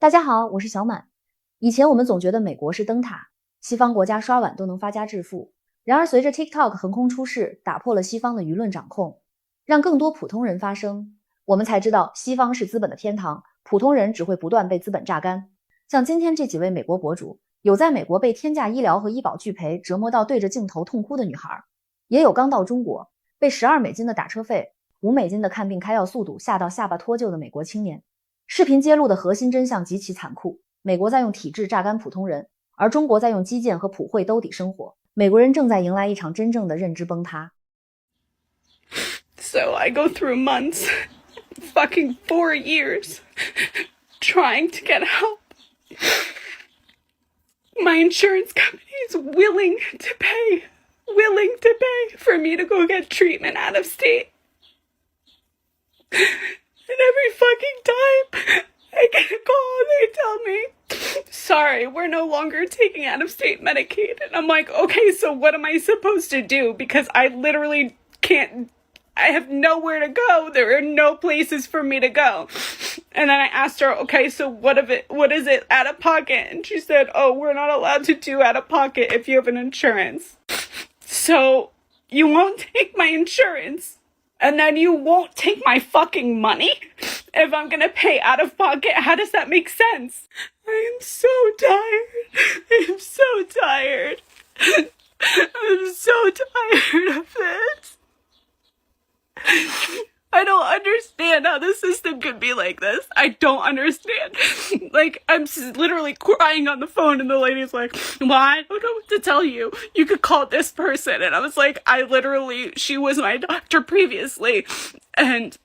大家好，我是小满。以前我们总觉得美国是灯塔，西方国家刷碗都能发家致富。然而，随着 TikTok 横空出世，打破了西方的舆论掌控，让更多普通人发声，我们才知道西方是资本的天堂，普通人只会不断被资本榨干。像今天这几位美国博主，有在美国被天价医疗和医保拒赔折磨到对着镜头痛哭的女孩，也有刚到中国被$12的打车费、$5的看病开药速度吓到下巴脱臼的美国青年。视频揭露的核心真相极其残酷，美国在用体制榨干普通人，而中国在用基建和普惠兜底生活。美国人正在迎来一场真正的认知崩塌。So I go through months, fucking 4 years, trying to get help. My insurance company is willing to pay for me to go get treatment out of state. And every fucking time I get a call and they tell me, sorry, we're no longer taking out-of-state Medicaid. And I'm like, okay, so what am I supposed to do? Because I literally can't, I have nowhere to go. There are no places for me to go. And then I asked her, okay, so what is it out of pocket? And she said, oh, we're not allowed to do out of pocket if you have an insurance. So you won't take my insurance. And then you won't take my fucking money if I'm gonna pay out of pocket? How does that make sense? I am so tired. I am so tired. I'm so tired of this. I don't understand how the system could be like this. I don't understand. Like, I'm literally crying on the phone and the lady's like, well, I don't know what to tell you. You could call this person. And I was like, she was my doctor previously. And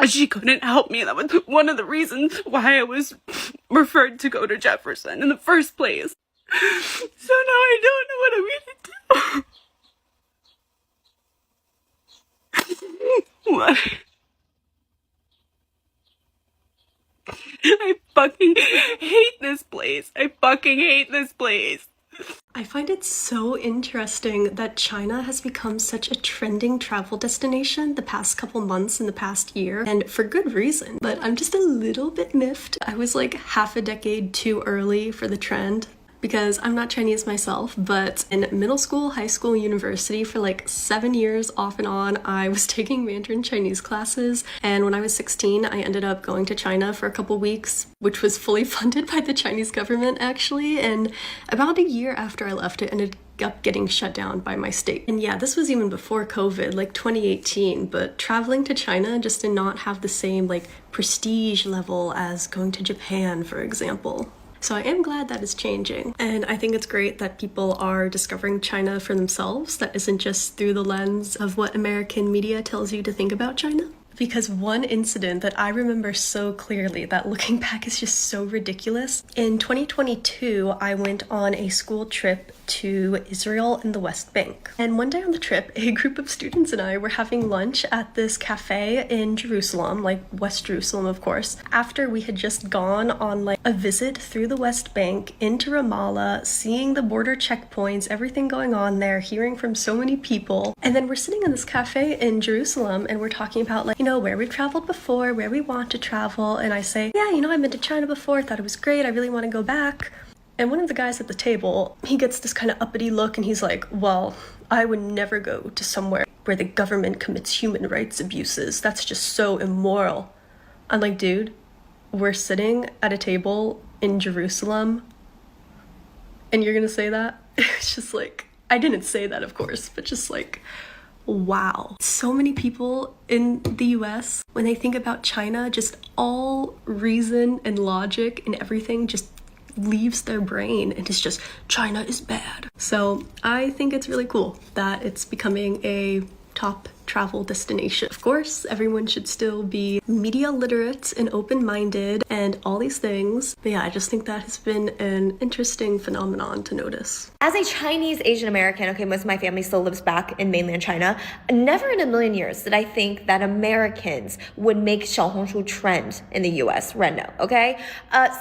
she couldn't help me. That was one of the reasons why I was referred to go to Jefferson in the first place. So now I don't know what I'm gonna do. What? I fucking hate this place. I fucking hate this place. I find it so interesting that China has become such a trending travel destination the past couple months and the past year, and for good reason. But I'm just a little bit miffed. I was like half a decade too early for the trend. Because I'm not Chinese myself, but in middle school, high school, university for like 7 years off and on, I was taking Mandarin Chinese classes. And when I was 16, I ended up going to China for a couple weeks, which was fully funded by the Chinese government actually. And about a year after I left, it ended up getting shut down by my state. And yeah, this was even before COVID, like 2018, but traveling to China just did not have the same like prestige level as going to Japan, for example. So I am glad that is changing. And I think it's great that people are discovering China for themselves. That isn't just through the lens of what American media tells you to think about China. Because one incident that I remember so clearly that looking back is just so ridiculous. In 2022, I went on a school trip to Israel and the West Bank. And one day on the trip, a group of students and I were having lunch at this cafe in Jerusalem, like West Jerusalem, of course, after we had just gone on like a visit through the West Bank into Ramallah, seeing the border checkpoints, everything going on there, hearing from so many people. And then we're sitting in this cafe in Jerusalem and we're talking about like, where we've traveled before, where we want to travel. And I say, yeah, I've been to China before, thought it was great, I really want to go back. And one of the guys at the table, he gets this kind of uppity look and he's like, well, I would never go to somewhere where the government commits human rights abuses. That's just so immoral. I'm like, dude, we're sitting at a table in Jerusalem and you're gonna say that? It's just like, I didn't say that, of course, but just like, wow. So many people in the US, when they think about China, just all reason and logic and everything just leaves their brain and it's just, China is bad. So I think it's really cool that it's becoming a top travel destination. Of course, everyone should still be media literate and open-minded and all these things. But yeah, I just think that has been an interesting phenomenon to notice. As a Chinese Asian American, okay, most of my family still lives back in mainland China. Never in a million years did I think that Americans would make 小红书trend in the US right now, okay?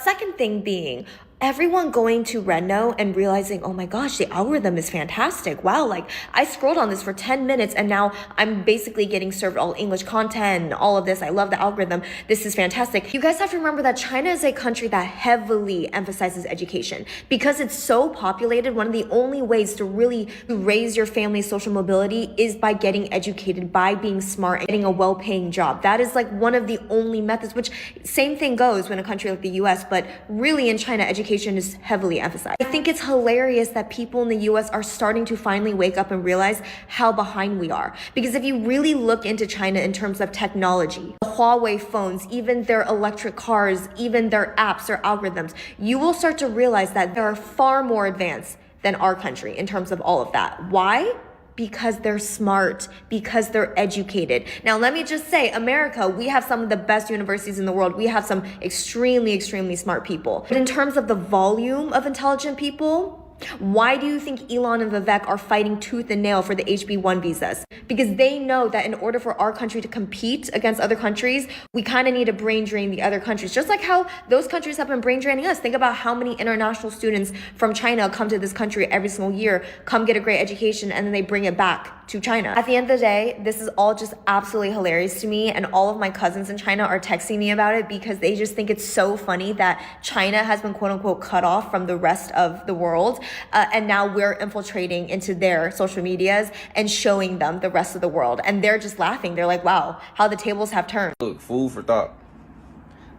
Second thing being, everyone going to Reno and realizing, oh my gosh, the algorithm is fantastic. Wow, like I scrolled on this for 10 minutes and now I'm basically getting served all English content and all of this. I love the algorithm. This is fantastic. You guys have to remember that China is a country that heavily emphasizes education. Because it's so populated, one of the only ways to really raise your family's social mobility is by getting educated, by being smart, and getting a well-paying job. That is like one of the only methods, which same thing goes when a country like the US, but really in China, education is heavily emphasized. I think it's hilarious that people in the US are starting to finally wake up and realize how behind we are. Because if you really look into China in terms of technology, the Huawei phones, even their electric cars, even their apps, their algorithms, you will start to realize that they are far more advanced than our country in terms of all of that. Why? Because they're smart, because they're educated. Now, let me just say, America, we have some of the best universities in the world. We have some extremely, extremely smart people. But in terms of the volume of intelligent people, why do you think Elon and Vivek are fighting tooth and nail for the HB1 visas? Because they know that in order for our country to compete against other countries, we kind of need to brain drain the other countries. Just like how those countries have been brain draining us. Think about how many international students from China come to this country every single year, come get a great education, and then they bring it back to China. At the end of the day, this is all just absolutely hilarious to me, and all of my cousins in China are texting me about it because they just think it's so funny that China has been quote unquote cut off from the rest of the world. And now we're infiltrating into their social medias and showing them the rest of the world. And they're just laughing. They're like, wow, how the tables have turned. Look, food for thought.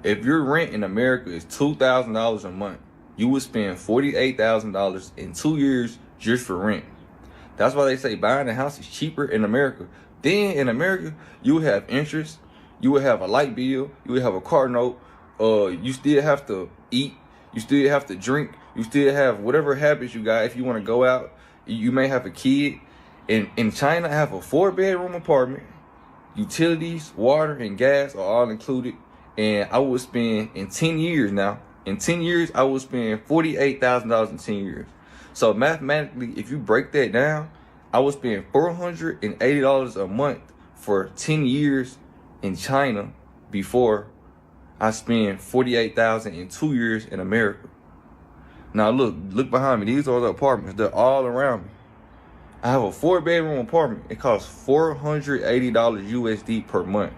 If your rent in America is $2,000 a month, you would spend $48,000 in 2 years just for rent. That's why they say buying a house is cheaper in America. Then in America, you would have interest, you would have a light bill, you would have a car note, you still have to eat, you still have to drink, you still have whatever habits you got. If you want to go out, you may have a kid. In China, I have a 4-bedroom apartment. Utilities, water, and gas are all included. And I would spend, in 10 years now, in 10 years, I would spend $48,000 in 10 years. So mathematically, if you break that down, I would spend $480 a month for 10 years in China before I spend $48,000 in 2 years in America. Now look behind me. These are the apartments. They're all around me. I have a 4-bedroom apartment. It costs $480 USD per month.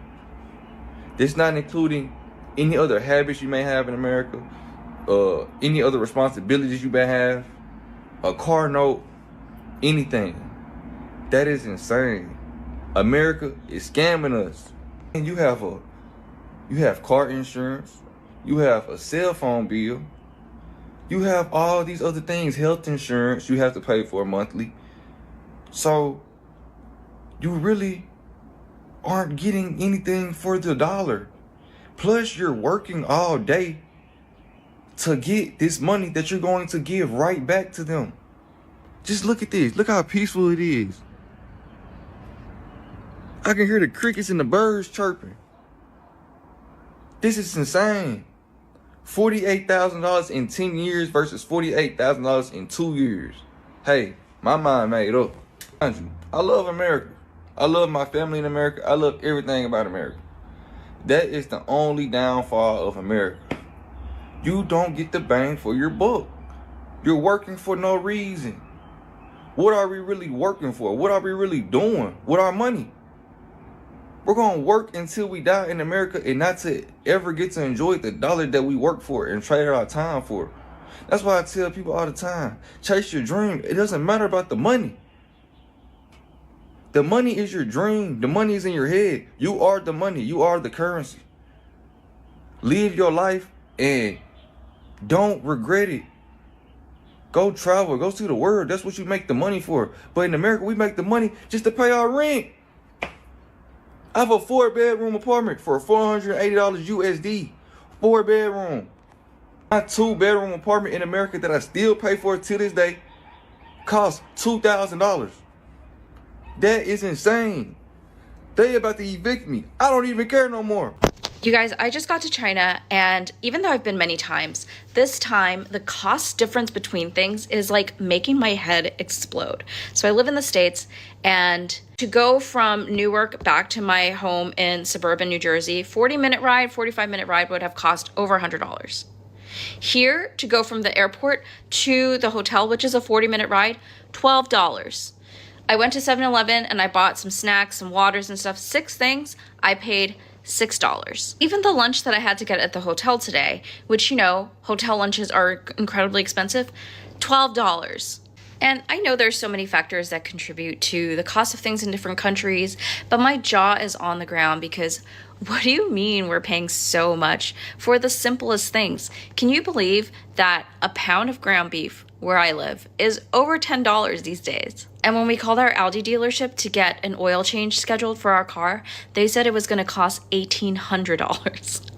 This not including any other habits you may have in America, any other responsibilities you may have, a car note, anything. That is insane. America is scamming us. And you have car insurance, you have a cell phone bill, you have all these other things, health insurance you have to pay for monthly. So you really aren't getting anything for the dollar. Plus you're working all day to get this money that you're going to give right back to them. Just look at this. Look how peaceful it is. I can hear the crickets and the birds chirping. This is insane. $48,000 in 10 years versus $48,000 in 2 years. Hey, my mind made up. I love America. I love my family in America. I love everything about America. That is the only downfall of America. You don't get the bang for your buck. You're working for no reason. What are we really working for? What are we really doing with our money? We're going to work until we die in America and not to ever get to enjoy the dollar that we work for and trade our time for. That's why I tell people all the time, chase your dream. It doesn't matter about the money. The money is your dream. The money is in your head. You are the money. You are the currency. Live your life and don't regret it. Go travel. Go see the world. That's what you make the money for. But in America, we make the money just to pay our rent. I have a 4-bedroom apartment for $480 USD. 4-bedroom. My 2-bedroom apartment in America that I still pay for to this day costs $2,000. That is insane. They about to evict me. I don't even care no more. You guys, I just got to China, and even though I've been many times, this time the cost difference between things is like making my head explode. So I live in the States, and to go from Newark back to my home in suburban New Jersey, 45-minute ride would have cost over $100. Here, to go from the airport to the hotel, which is a 40-minute ride, $12. I went to 7-Eleven and I bought some snacks, some waters and stuff, 6 things. I paid $6. Even the lunch that I had to get at the hotel today, which, you know, hotel lunches are incredibly expensive, $12. And I know there's so many factors that contribute to the cost of things in different countries, but my jaw is on the ground because what do you mean we're paying so much for the simplest things? Can you believe that a pound of ground beef where I live is over $10 these days? And when we called our Audi dealership to get an oil change scheduled for our car, they said it was going to cost $1,800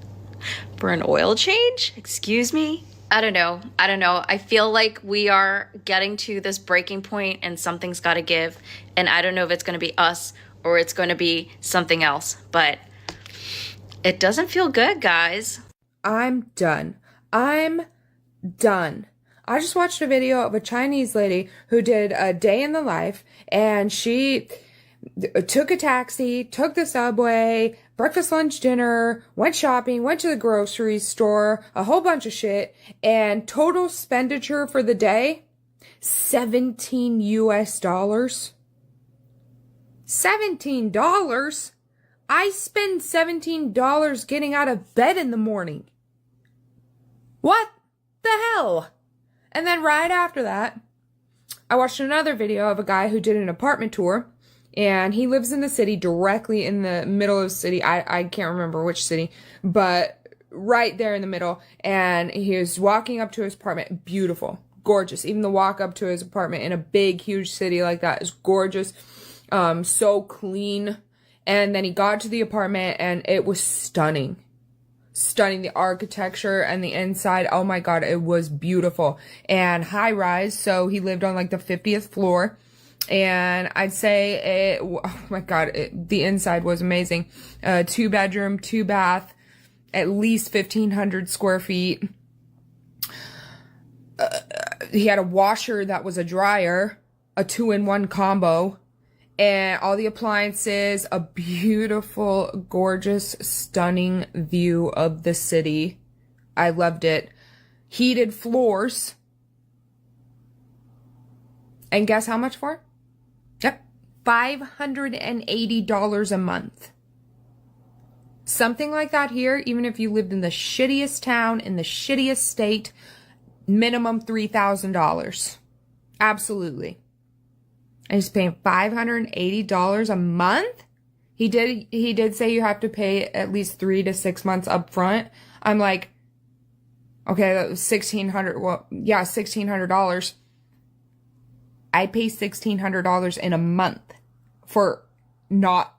for an oil change? Excuse me? I don't know. I feel like we are getting to this breaking point and something's got to give. And I don't know if it's going to be us or it's going to be something else. But it doesn't feel good, guys. I'm done. I just watched a video of a Chinese lady who did a day in the life, and she took a taxi, took the subway, breakfast, lunch, dinner, went shopping, went to the grocery store, a whole bunch of shit, and total expenditure for the day, $17 US. $17? I spend $17 getting out of bed in the morning. What the hell? And then right after that, I watched another video of a guy who did an apartment tour, and he lives in the city, directly in the middle of the city. I can't remember which city, but right there in the middle. And he was walking up to his apartment. Beautiful. Gorgeous. Even the walk up to his apartment in a big, huge city like that is gorgeous. So clean. And then he got to the apartment, and it was stunning. Stunning. The architecture and the inside. Oh my God, it was beautiful. And high rise. So he lived on like the 50th floor. And I'd say oh my God, the inside was amazing. 2 bedroom, 2 bath, at least 1,500 square feet. He had a washer that was a dryer, a 2-in-1 combo, and all the appliances, a beautiful, gorgeous, stunning view of the city. I loved it. Heated floors. And guess how much for? Yep, $580 a month. Something like that here, even if you lived in the shittiest town, in the shittiest state, minimum $3,000. Absolutely. And he's paying $580 a month? He did say you have to pay at least 3 to 6 months up front. I'm like, okay, that was $1,600. Well, yeah, $1,600. I pay $1,600 in a month for not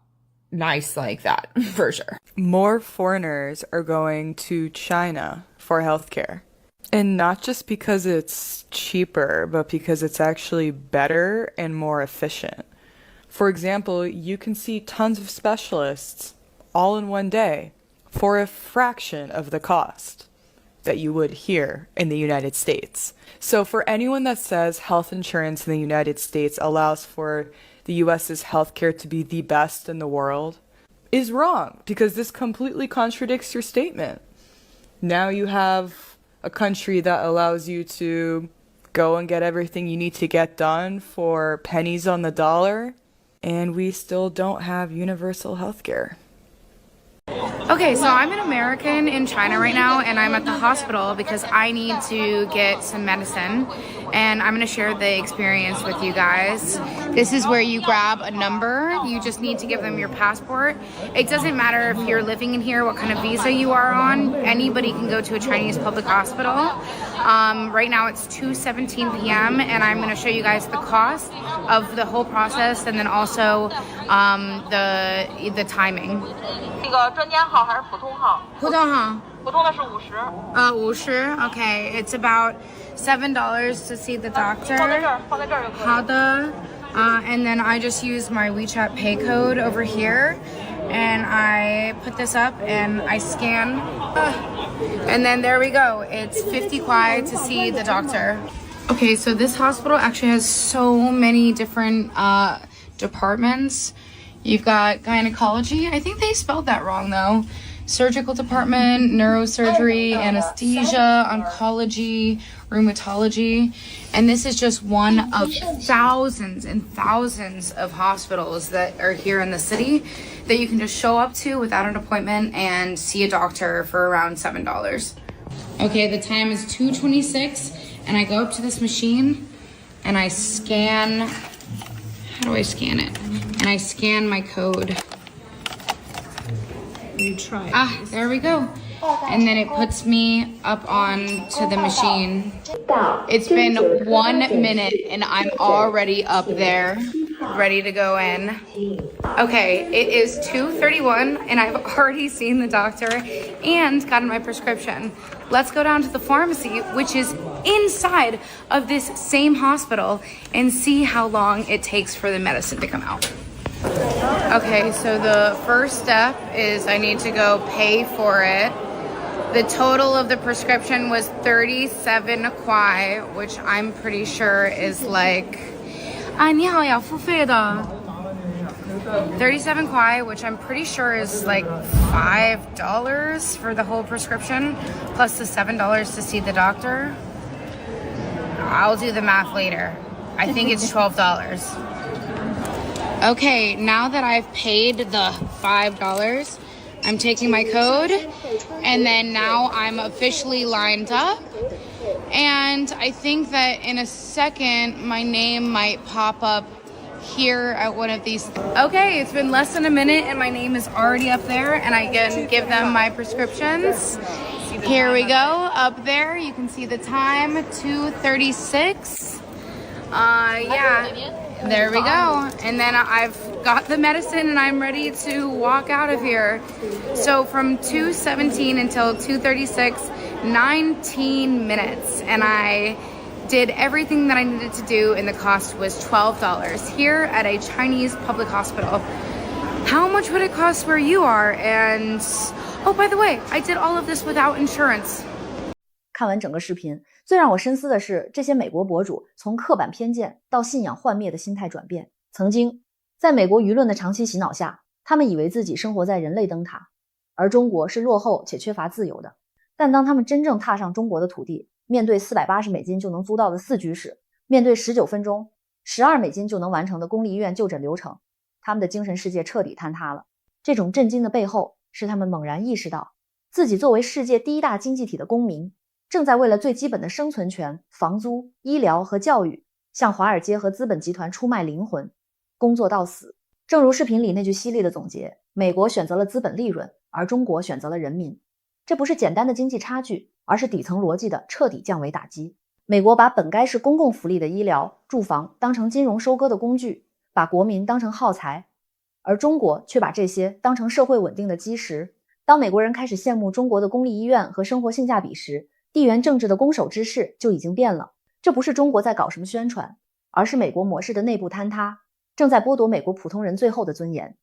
nice like that, for sure. More foreigners are going to China for healthcare. And not just because it's cheaper, but because it's actually better and more efficient. For example, you can see tons of specialists all in one day for a fraction of the cost that you would here in the United States. So for anyone that says health insurance in the United States allows for the US's healthcare to be the best in the world is wrong, because this completely contradicts your statement. Now you have a country that allows you to go and get everything you need to get done for pennies on the dollar, and we still don't have universal healthcare. Okay, so I'm an American in China right now, and I'm at the hospital because I need to get some medicine, and I'm going to share the experience with you guys. This is where you grab a number. You just need to give them your passport. It doesn't matter if you're living in here, what kind of visa you are on. Anybody can go to a Chinese public hospital. Right now it's 2:17 p.m. and I'm going to show you guys the cost of the whole process, and then also the timing. 那个专家号还是普通号？普通号。普通的是50。50. Okay, it's about $7 to see the doctor. 放在这儿，放在这儿就可以。好的. And then I just use my WeChat pay code over here, and I put this up and I scan, and then there we go. It's 50 kwai to see the doctor. Okay, so this hospital actually has so many different departments. You've got gynecology. I think they spelled that wrong though. surgical department, neurosurgery, anesthesia, oncology, rheumatology. And this is just one of thousands and thousands of hospitals that are here in the city that you can just show up to without an appointment and see a doctor for around $7. Okay, the time is 2:26, and I go up to this machine and I scan. How do I scan it? And I scan my code. You try. There we go. And then it puts me up onto the machine. It's been 1 minute and I'm already up there, ready to go in. Okay, it is 2:31 and I've already seen the doctor and gotten my prescription. Let's go down to the pharmacy, which is inside of this same hospital, and see how long it takes for the medicine to come out. Okay, so the first step is I need to go pay for it. The total of the prescription was 37 kwai, which I'm pretty sure is like 你好，要付费的 37 kwai, which I'm pretty sure is like $5 for the whole prescription, plus the $7 to see the doctor. I'll do the math later. I think it's $12. Okay, now that I've paid the $5, I'm taking my code, and then now I'm officially lined up. And I think that in a second, my name might pop up here at one of these. Okay, it's been less than a minute and my name is already up there, and I can give them my prescriptions. Here we go, up there. You can see the time, 2:36. Yeah. There we go. And then I've got the medicine and I'm ready to walk out of here. So from 2:17 until 2:36, 19 minutes. And I did everything that I needed to do, and the cost was $12 here at a Chinese public hospital. How much would it cost where you are? And oh, by the way, I did all of this without insurance. 看完整个视频，最让我深思的是这些美国博主从刻板偏见到信仰幻灭的心态转变。曾经在美国舆论的长期洗脑下，他们以为自己生活在人类灯塔，而中国是落后且缺乏自由的。但当他们真正踏上中国的土地，面对480美金就能租到的4居室，面对19分钟12美金就能完成的公立医院就诊流程，他们的精神世界彻底坍塌了。这种震惊的背后，是他们猛然意识到，自己作为世界第一大经济体的公民，正在为了最基本的生存权、房租、医疗和教育，向华尔街和资本集团出卖灵魂，工作到死。正如视频里那句犀利的总结，美国选择了资本利润，而中国选择了人民。这不是简单的经济差距，而是底层逻辑的彻底降维打击。美国把本该是公共福利的医疗、住房当成金融收割的工具，把国民当成耗材，而中国却把这些当成社会稳定的基石。当美国人开始羡慕中国的公立医院和生活性价比时，地缘政治的攻守之势就已经变了。这不是中国在搞什么宣传，而是美国模式的内部坍塌，正在剥夺美国普通人最后的尊严。